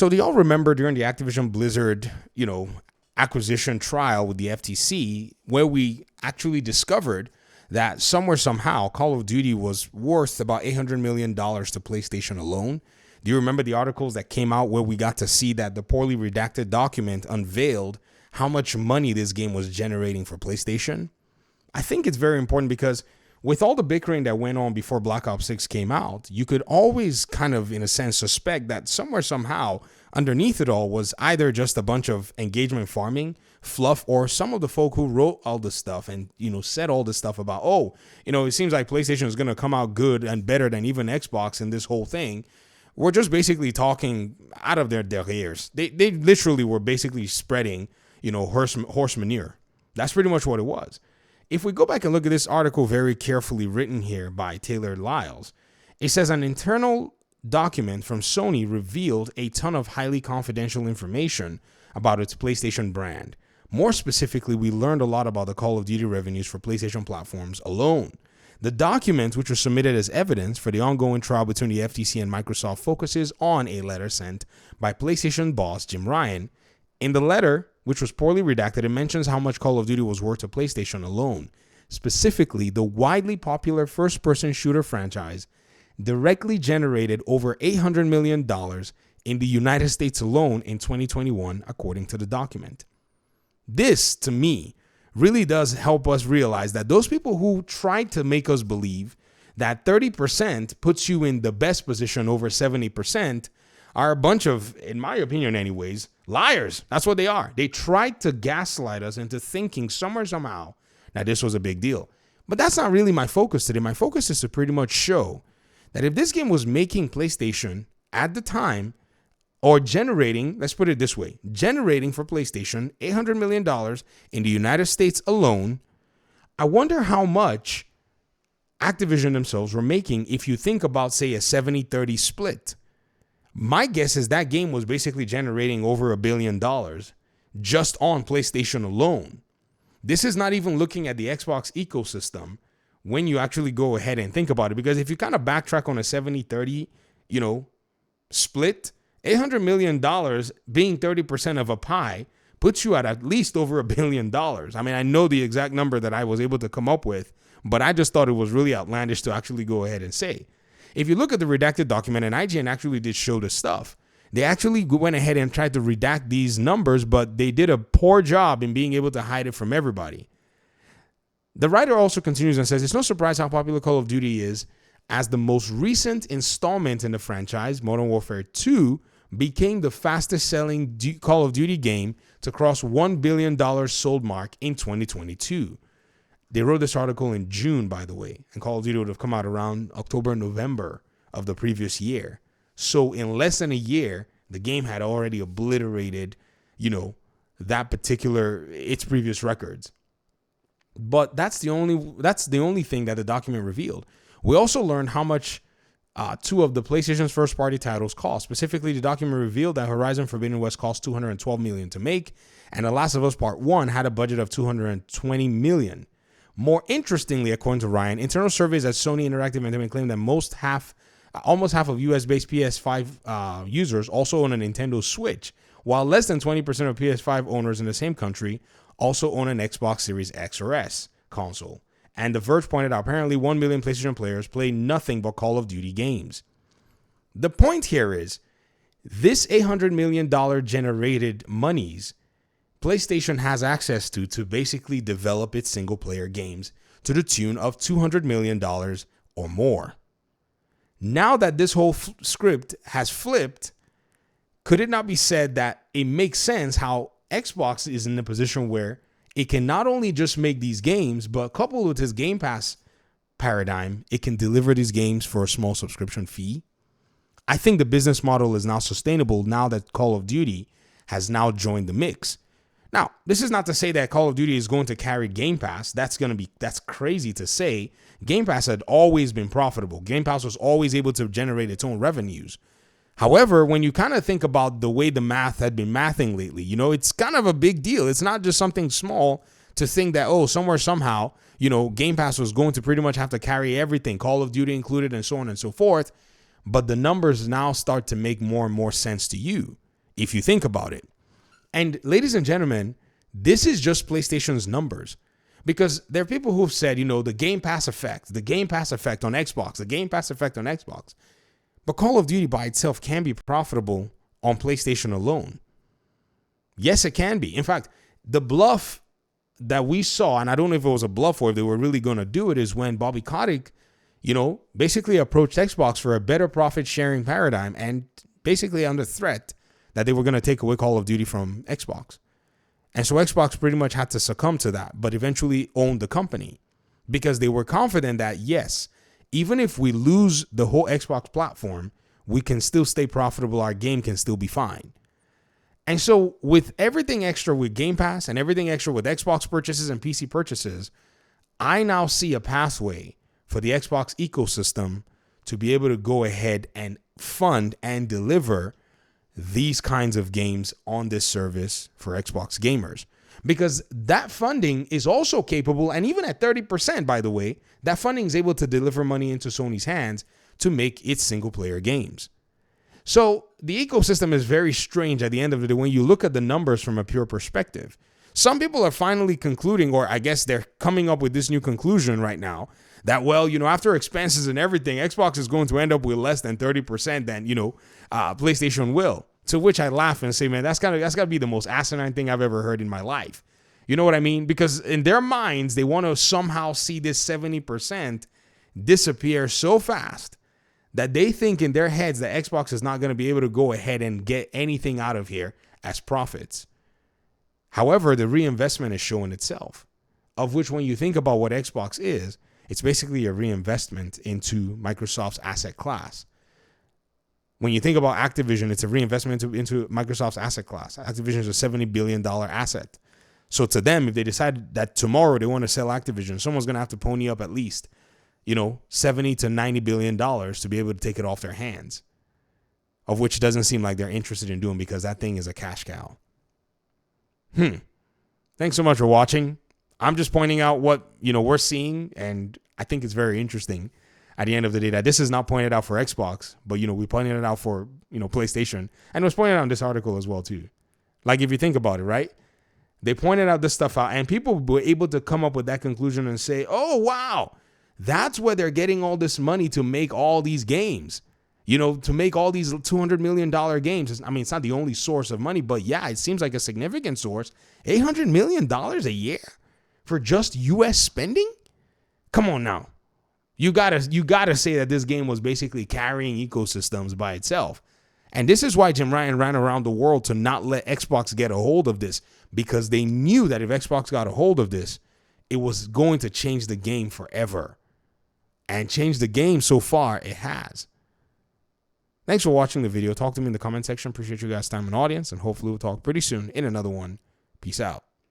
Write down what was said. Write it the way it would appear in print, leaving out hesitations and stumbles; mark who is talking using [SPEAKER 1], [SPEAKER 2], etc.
[SPEAKER 1] So do y'all remember during the Activision Blizzard, acquisition trial with the FTC, where we actually discovered that somewhere, somehow, Call of Duty was worth about $800 million to PlayStation alone? Do you remember the articles that came out where we got to see that the poorly redacted document unveiled how much money this game was generating for PlayStation? I think it's very important because with all the bickering that went on before Black Ops 6 came out, you could always kind of, in a sense, suspect that somewhere, somehow, underneath it all was either just a bunch of engagement farming, fluff, or some of the folk who wrote all this stuff and, said all this stuff about, it seems like PlayStation is going to come out good and better than even Xbox in this whole thing. We're just basically talking out of their ears. They literally were basically spreading, horse manure. That's pretty much what it was. If we go back and look at this article very carefully written here by Taylor Lyles, it says an internal document from Sony revealed a ton of highly confidential information about its PlayStation brand. More specifically, we learned a lot about the Call of Duty revenues for PlayStation platforms alone. The document, which was submitted as evidence for the ongoing trial between the FTC and Microsoft, focuses on a letter sent by PlayStation boss Jim Ryan. In the letter, which was poorly redacted, it mentions how much Call of Duty was worth to PlayStation alone. Specifically, the widely popular first-person shooter franchise directly generated over $800 million in the United States alone in 2021, according to the document. This, to me, really does help us realize that those people who tried to make us believe that 30% puts you in the best position over 70% are a bunch of, in my opinion anyways, liars. That's what they are. They tried to gaslight us into thinking somewhere, somehow, that this was a big deal. But that's not really my focus today. My focus is to pretty much show that if this game was making PlayStation at the time, or generating, let's put it this way, generating for PlayStation $800 million in the United States alone, I wonder how much Activision themselves were making if you think about, say, a 70-30 split. My guess is that game was basically generating over $1 billion just on PlayStation alone. This is not even looking at the Xbox ecosystem when you actually go ahead and think about it. Because if you kind of backtrack on a 70-30, split, $800 million being 30% of a pie puts you at least over $1 billion. I mean, I know the exact number that I was able to come up with, but I just thought it was really outlandish to actually go ahead and say. If you look at the redacted document, and IGN actually did show the stuff, they actually went ahead and tried to redact these numbers, but they did a poor job in being able to hide it from everybody. The writer also continues and says, it's no surprise how popular Call of Duty is, as the most recent installment in the franchise, Modern Warfare 2, became the fastest selling Call of Duty game to cross $1 billion sold mark in 2022. They wrote this article in June, by the way, and Call of Duty would have come out around October, November of the previous year. So in less than a year, the game had already obliterated, its previous records. But that's the only thing that the document revealed. We also learned how much two of the PlayStation's first-party titles cost. Specifically, the document revealed that Horizon Forbidden West cost $212 million to make, and The Last of Us Part 1 had a budget of $220 million. More interestingly, according to Ryan, internal surveys at Sony Interactive Entertainment claim that almost half of US-based PS5 users also own a Nintendo Switch, while less than 20% of PS5 owners in the same country also own an Xbox Series X or S console. And The Verge pointed out apparently 1 million PlayStation players play nothing but Call of Duty games. The point here is, this $800 million generated monies PlayStation has access to basically develop its single-player games to the tune of $200 million or more. Now that this whole script has flipped, could it not be said that it makes sense how Xbox is in a position where it can not only just make these games, but coupled with its Game Pass paradigm, it can deliver these games for a small subscription fee? I think the business model is now sustainable now that Call of Duty has now joined the mix. Now, this is not to say that Call of Duty is going to carry Game Pass. That's crazy to say. Game Pass had always been profitable. Game Pass was always able to generate its own revenues. However, when you kind of think about the way the math had been mathing lately, it's kind of a big deal. It's not just something small to think that, somewhere, somehow, Game Pass was going to pretty much have to carry everything, Call of Duty included, and so on and so forth. But the numbers now start to make more and more sense to you. if you think about it. And ladies and gentlemen, this is just PlayStation's numbers. Because there are people who've said, the Game Pass effect on Xbox, the Game Pass effect on Xbox. But Call of Duty by itself can be profitable on PlayStation alone. Yes, it can be. In fact, the bluff that we saw, and I don't know if it was a bluff or if they were really going to do it, is when Bobby Kotick, basically approached Xbox for a better profit sharing paradigm and basically under threat that they were going to take away Call of Duty from Xbox. And so Xbox pretty much had to succumb to that, but eventually owned the company because they were confident that, yes, even if we lose the whole Xbox platform, we can still stay profitable. Our game can still be fine. And so with everything extra with Game Pass and everything extra with Xbox purchases and PC purchases, I now see a pathway for the Xbox ecosystem to be able to go ahead and fund and deliver these kinds of games on this service for Xbox gamers, because that funding is also capable. And even at 30%, by the way, that funding is able to deliver money into Sony's hands to make its single player games. So the ecosystem is very strange at the end of the day when you look at the numbers from a pure perspective. Some people are finally concluding, or I guess they're coming up with this new conclusion right now, that, after expenses and everything, Xbox is going to end up with less than 30% than, PlayStation will. To which I laugh and say, man, that's got to be the most asinine thing I've ever heard in my life. You know what I mean? Because in their minds, they want to somehow see this 70% disappear so fast that they think in their heads that Xbox is not going to be able to go ahead and get anything out of here as profits. However, the reinvestment is showing itself, of which when you think about what Xbox is, it's basically a reinvestment into Microsoft's asset class. When you think about Activision, it's a reinvestment into Microsoft's asset class. Activision is a $70 billion asset. So to them, if they decide that tomorrow they want to sell Activision, someone's going to have to pony up at least, $70 to $90 billion to be able to take it off their hands, of which doesn't seem like they're interested in doing because that thing is a cash cow. Thanks so much for watching. I'm just pointing out what, we're seeing, and I think it's very interesting at the end of the day that this is not pointed out for Xbox, but, we pointed it out for, PlayStation, and it was pointed out in this article as well, too. Like, if you think about it, right? They pointed out this stuff out, and people were able to come up with that conclusion and say, oh, wow, that's where they're getting all this money to make all these games, to make all these $200 million games. I mean, it's not the only source of money, but yeah, it seems like a significant source. $800 million a year for just U.S. spending? Come on now. You gotta say that this game was basically carrying ecosystems by itself. And this is why Jim Ryan ran around the world to not let Xbox get a hold of this, because they knew that if Xbox got a hold of this, it was going to change the game forever. And change the game so far, it has. Thanks for watching the video. Talk to me in the comment section. Appreciate you guys' time and audience, and hopefully we'll talk pretty soon in another one. Peace out.